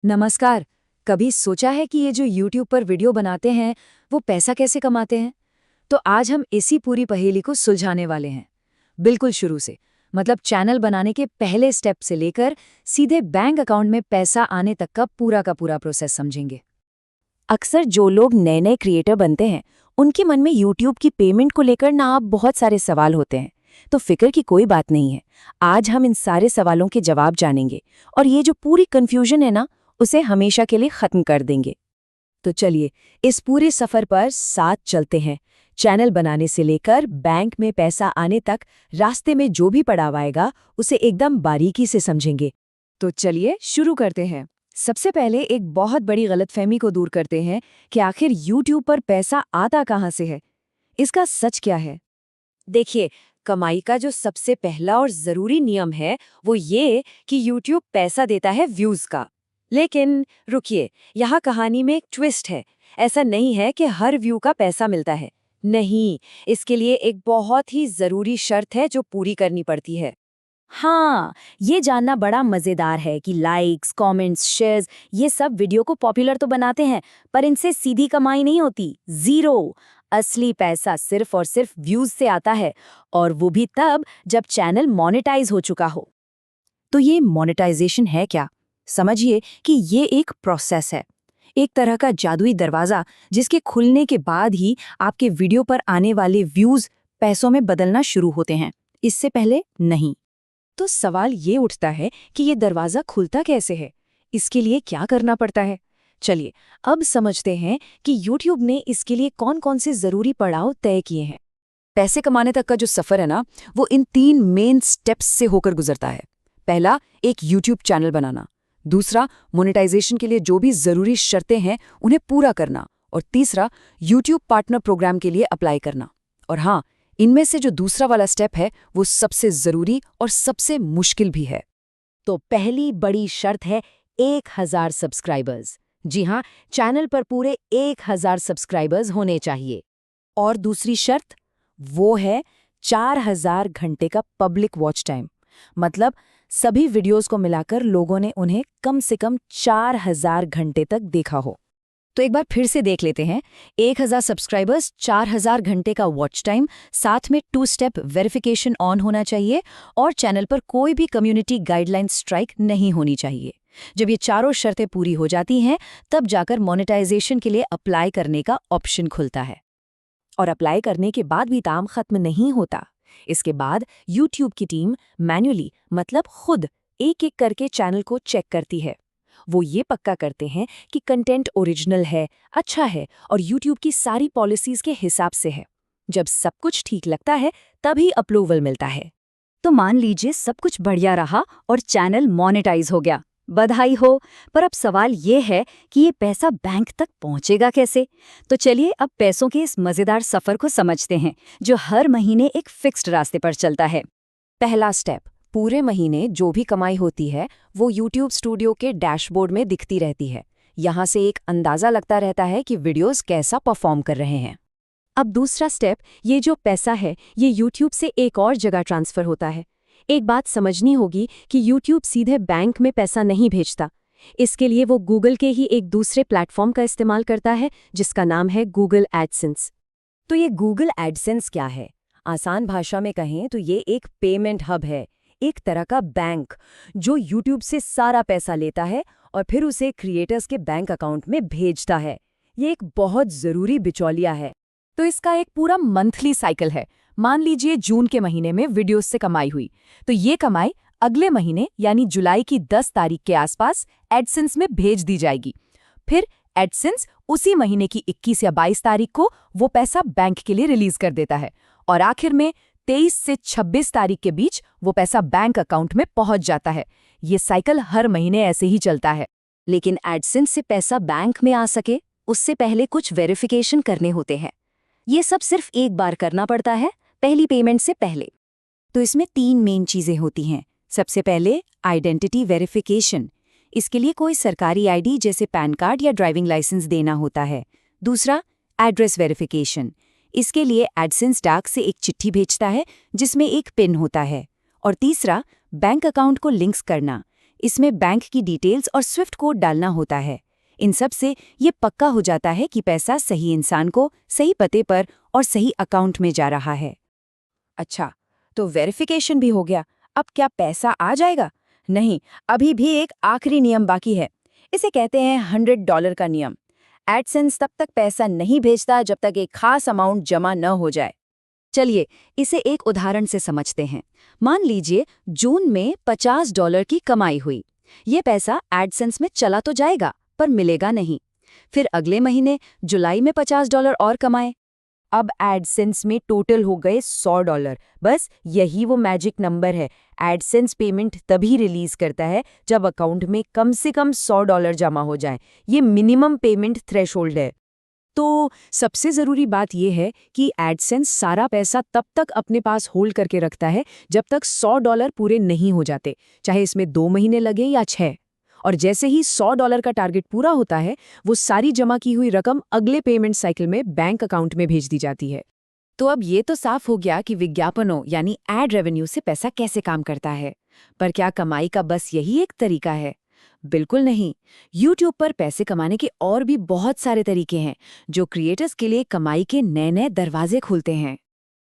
नमस्कार। कभी सोचा है कि ये जो YouTube पर वीडियो बनाते हैं वो पैसा कैसे कमाते हैं? तो आज हम इसी पूरी पहेली को सुलझाने वाले हैं। बिल्कुल शुरू से, मतलब चैनल बनाने के पहले स्टेप से लेकर सीधे बैंक अकाउंट में पैसा आने तक का पूरा प्रोसेस समझेंगे। अक्सर जो लोग नए नए क्रिएटर बनते हैं उनके मन में यूट्यूब की पेमेंट को लेकर ना अब बहुत सारे सवाल होते हैं। तो फिक्र की कोई बात नहीं है। आज हम इन सारे सवालों के जवाब जानेंगे और ये जो पूरी कंफ्यूजन है ना उसे हमेशा के लिए खत्म कर देंगे। तो चलिए इस पूरे सफर पर साथ चलते हैं। चैनल बनाने से लेकर बैंक में पैसा आने तक रास्ते में जो भी पड़ाव आएगा उसे एकदम बारीकी से समझेंगे। तो चलिए शुरू करते हैं। सबसे पहले एक बहुत बड़ी गलतफहमी को दूर करते हैं कि आखिर YouTube पर पैसा आता कहाँ से है। इसका सच क्या है? देखिए, कमाई का जो सबसे पहला और जरूरी नियम है वो ये कि YouTube पैसा देता है व्यूज का। लेकिन रुकिए, यहाँ कहानी में एक ट्विस्ट है। ऐसा नहीं है कि हर व्यू का पैसा मिलता है। नहीं, इसके लिए एक बहुत ही जरूरी शर्त है जो पूरी करनी पड़ती है। हाँ, ये जानना बड़ा मजेदार है कि लाइक्स, कमेंट्स, शेयर्स ये सब वीडियो को पॉपुलर तो बनाते हैं, पर इनसे सीधी कमाई नहीं होती। जीरो। असली पैसा सिर्फ और सिर्फ व्यूज से आता है, और वो भी तब जब चैनल मोनेटाइज हो चुका हो। तो ये मोनेटाइजेशन है क्या? समझिए कि ये एक प्रोसेस है, एक तरह का जादुई दरवाजा जिसके खुलने के बाद ही आपके वीडियो पर आने वाले व्यूज पैसों में बदलना शुरू होते हैं। इससे पहले नहीं। तो सवाल ये उठता है कि ये दरवाज़ा खुलता कैसे है? इसके लिए क्या करना पड़ता है? चलिए, अब समझते हैं कि YouTube ने इसके लिए कौन-कौन से ज़रूरी पड़ाव तय किए हैं। पैसे कमाने तक का जो सफर है ना, वो इन 3 मेन स्टेप्स से होकर गुजरता है। पहला, एक YouTube चैनल बनाना। दूसरा, मोनेटाइजेशन के लिए जो भी जरूरी शर्तें हैं उन्हें पूरा करना। और तीसरा, YouTube पार्टनर प्रोग्राम के लिए अप्लाई करना। और हाँ, इनमें से जो दूसरा वाला स्टेप है वो सबसे जरूरी और सबसे मुश्किल भी है। तो पहली बड़ी शर्त है 1000 सब्सक्राइबर्स। जी हाँ, चैनल पर पूरे 1000 सब्सक्राइबर्स होने चाहिए। और दूसरी शर्त वो है 4000 घंटे का पब्लिक वॉच टाइम। मतलब सभी वीडियोस को मिलाकर लोगों ने उन्हें कम से कम 4000 घंटे तक देखा हो। तो एक बार फिर से देख लेते हैं। 1000 सब्सक्राइबर्स, 4000 घंटे का वॉच टाइम, साथ में 2 स्टेप वेरिफिकेशन ऑन होना चाहिए और चैनल पर कोई भी कम्युनिटी गाइडलाइन स्ट्राइक नहीं होनी चाहिए। जब ये चारों शर्तें पूरी हो जाती हैं, तब जाकर मोनेटाइजेशन के लिए अप्लाई करने का ऑप्शन खुलता है। और अप्लाई करने के बाद भी काम खत्म नहीं होता। इसके बाद YouTube की टीम मैन्युअली, मतलब खुद, एक-एक करके चैनल को चेक करती है। वो ये पक्का करते हैं कि कंटेंट ओरिजिनल है, अच्छा है और YouTube की सारी पॉलिसीज के हिसाब से है। जब सब कुछ ठीक लगता है, तभी अप्रूवल मिलता है। तो मान लीजिए सब कुछ बढ़िया रहा और चैनल मोनेटाइज हो गया। बधाई हो। पर अब सवाल ये है कि ये पैसा बैंक तक पहुंचेगा कैसे? तो चलिए अब पैसों के इस मजेदार सफर को समझते हैं, जो हर महीने एक फिक्स्ड रास्ते पर चलता है। पहला स्टेप, पूरे महीने जो भी कमाई होती है वो YouTube स्टूडियो के डैशबोर्ड में दिखती रहती है। यहाँ से एक अंदाजा लगता रहता है कि वीडियोस कैसा परफॉर्म कर रहे हैं। अब दूसरा स्टेप, ये जो पैसा है ये YouTube से एक और जगह ट्रांसफर होता है। एक बात समझनी होगी कि YouTube सीधे बैंक में पैसा नहीं भेजता। इसके लिए वो गूगल के ही एक दूसरे प्लेटफॉर्म का इस्तेमाल करता है जिसका नाम है गूगल एडसेंस। तो ये गूगल एडसेंस क्या है? आसान भाषा में कहें तो ये एक पेमेंट हब है, एक तरह का बैंक जो YouTube से सारा पैसा लेता है और फिर उसे क्रिएटर्स के बैंक अकाउंट में भेजता है। ये एक बहुत ज़रूरी बिचौलिया है। तो इसका एक पूरा मंथली साइकिल है। मान लीजिए जून के महीने में वीडियोस से कमाई हुई, तो ये कमाई अगले महीने यानी जुलाई की 10 तारीख के आसपास एडसेंस में भेज दी जाएगी। फिर एडसेंस उसी महीने की 21 या 22 तारीख को वो पैसा बैंक के लिए रिलीज कर देता है और आखिर में 23 से 26 तारीख के बीच वो पैसा बैंक अकाउंट में पहुंच जाता है। ये साइकिल हर महीने ऐसे ही चलता है। लेकिन एडसेंस से पैसा बैंक में आ सके उससे पहले कुछ वेरिफिकेशन करने होते हैं। ये सब सिर्फ एक बार करना पड़ता है, पहली पेमेंट से पहले। तो इसमें 3 मेन चीजें होती हैं। सबसे पहले आइडेंटिटी वेरिफिकेशन। इसके लिए कोई सरकारी आईडी जैसे पैन कार्ड या ड्राइविंग लाइसेंस देना होता है। दूसरा, एड्रेस वेरिफिकेशन। इसके लिए एडसेंस डाक से एक चिट्ठी भेजता है जिसमें एक पिन होता है। और तीसरा, बैंक अकाउंट को लिंक्स करना। इसमें बैंक की डिटेल्स और स्विफ्ट कोड डालना होता है। इन सब से ये पक्का हो जाता है कि पैसा सही इंसान को सही पते पर और सही अकाउंट में जा रहा है। अच्छा, तो वेरिफिकेशन भी हो गया। अब क्या पैसा आ जाएगा? नहीं, अभी भी एक आखिरी नियम बाकी है। इसे कहते हैं $100 का नियम। एडसेंस तब तक पैसा नहीं भेजता जब तक एक खास अमाउंट जमा न हो जाए। चलिए इसे एक उदाहरण से समझते हैं। मान लीजिए जून में $50 की कमाई हुई। ये पैसा एडसेंस में चला तो जाएगा पर मिलेगा नहीं। फिर अगले महीने जुलाई में $50 और कमाए। अब एडसेंस में टोटल हो गए $100। बस यही वो मैजिक नंबर है। एडसेंस पेमेंट तभी रिलीज करता है जब अकाउंट में कम से कम $100 जमा हो जाए। ये मिनिमम पेमेंट थ्रेशोल्ड है। तो सबसे ज़रूरी बात यह है कि एडसेंस सारा पैसा तब तक अपने पास होल्ड करके रखता है जब तक $100 पूरे नहीं हो जाते, चाहे इसमें 2 महीने लगे या 6। और जैसे ही $100 का टारगेट पूरा होता है, वो सारी जमा की हुई रकम अगले पेमेंट साइकिल में बैंक अकाउंट में भेज दी जाती है। तो अब ये तो साफ हो गया कि विज्ञापनों यानी एड रेवेन्यू से पैसा कैसे काम करता है। पर क्या कमाई का बस यही एक तरीका है? बिल्कुल नहीं। YouTube पर पैसे कमाने के और भी बहुत सारे तरीके हैं, जो क्रिएटर्स के लिए कमाई के नए-नए दरवाजे खोलते हैं।